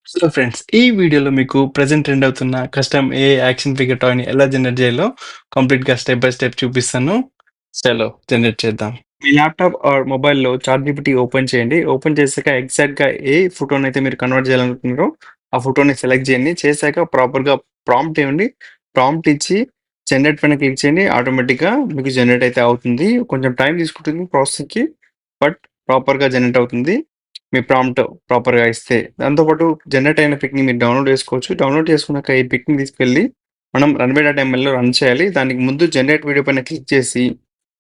Hello friends. ఈ వీడియోలో మీకు ప్రెజెంట్ ట్రెండ్ అవుతున్న కస్టమ్ ఏఐ యాక్షన్ ఫిగర్ టాయ్‌ని ఎలా జనరేట్ చేయాలో కంప్లీట్‌గా స్టెప్ బై స్టెప్ చూపిస్తాను. చలో జనరేట్ చేద్దాం. మీ ల్యాప్‌టాప్ ఆర్ మొబైల్‌లో చాట్‌జీపీటీ ఓపెన్ చేయండి. ఓపెన్ చేశాక ఎగ్జాక్ట్‌గా ఏ ఫోటోనైతే మీరు కన్వర్ట్ చేయాలనుకుంటున్నారో ఆ ఫోటోని సెలెక్ట్ చేయండి. చేశాక ప్రాపర్‌గా ప్రాంప్ట్ ఇవ్వండి. ప్రాంప్ట్ ఇచ్చి జనరేట్ పైన క్లిక్ చేయండి. ఆటోమేటిక్‌గా మీకు జనరేట్ అయితే అవుతుంది. కొంచెం టైం తీసుకుంటుంది ప్రాసెసింగ్‌కి. బట్ ప్రాపర్‌గా జనరేట్ అవుతుంది. మీ ప్రాంప్ట్ ప్రాపర్‌గా ఇస్తే. దాంతో పాటు జనరేట్ అయిన పిక్‌ని మీరు డౌన్‌లోడ్ చేసుకోవచ్చు. డౌన్‌లోడ్ చేసుకున్నాక ఈ పిక్‌ని తీసుకెళ్ళి మనం రన్‌వే.ఎంఎల్‌లో రన్ చేయాలి. దానికి ముందు జనరేట్ వీడియో పైన క్లిక్ చేసి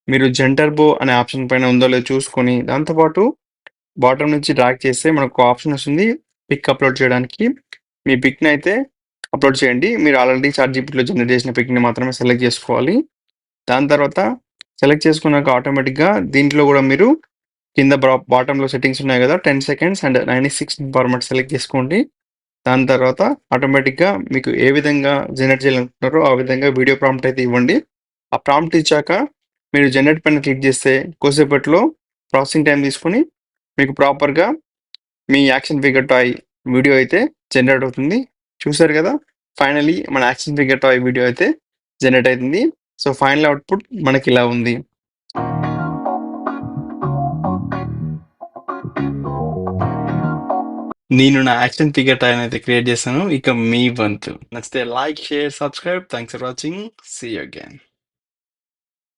మీరు జెన్‌టర్బో అనే ఆప్షన్ పైన ఉందో లేదో చూసుకొని దాంతో పాటు బాటమ్ నుంచి డ్రాగ్ చేస్తే మనకు ఆప్షన్ వస్తుంది. పిక్ అప్‌లోడ్ చేయడానికి. మీ పిక్‌ని అయితే అప్‌లోడ్ చేయండి. మీరు ఆల్రెడీ చాట్‌జీపీటీలో జనరేట్ చేసిన పిక్‌ని మాత్రమే సెలెక్ట్ చేసుకోవాలి. దాని తర్వాత సెలెక్ట్ చేసుకున్నాక ఆటోమేటిక్‌గా దీంట్లో గూడా మీరు కింద బాటమ్‌లో సెట్టింగ్స్ ఉన్నాయి గదా! 10 సెకండ్స్ అండ్ 96 ఫార్మాట్ సెలెక్ట్ చేసుకోండి. దాని తర్వాత ఆటోమేటిక్‌గా మీకు ఏ విధంగా జనరేట్ చేయాలనుకుంటున్నారో ఆ విధంగా వీడియో ప్రాంప్ట్ అయితే ఇవ్వండి. ఆ ప్రాంప్ట్ ఇచ్చాక మీరు జనరేట్ పైన క్లిక్ చేస్తే కొద్దిసేపట్లో ప్రాసెసింగ్ టైమ్ తీసుకొని మీకు ప్రాపర్‌గా మీ యాక్షన్ ఫిగర్ టాయ్ వీడియో అయితే జనరేట్ అవుతుంది. చూసారు గదా! ఫైనల్లీ మన యాక్షన్ ఫిగర్ టాయ్ వీడియో అయితే జనరేట్ అయితుంది. సో, ఫైనల్ అవుట్‌పుట్ మనకిలా ఉంది. నేను నా యాక్షన్ ఫిగర్ టాయ్‌నైతే క్రియేట్ చేశాను. ఇక మీ వంతు. నచ్చితే like, share, subscribe. Thanks for watching. See you again.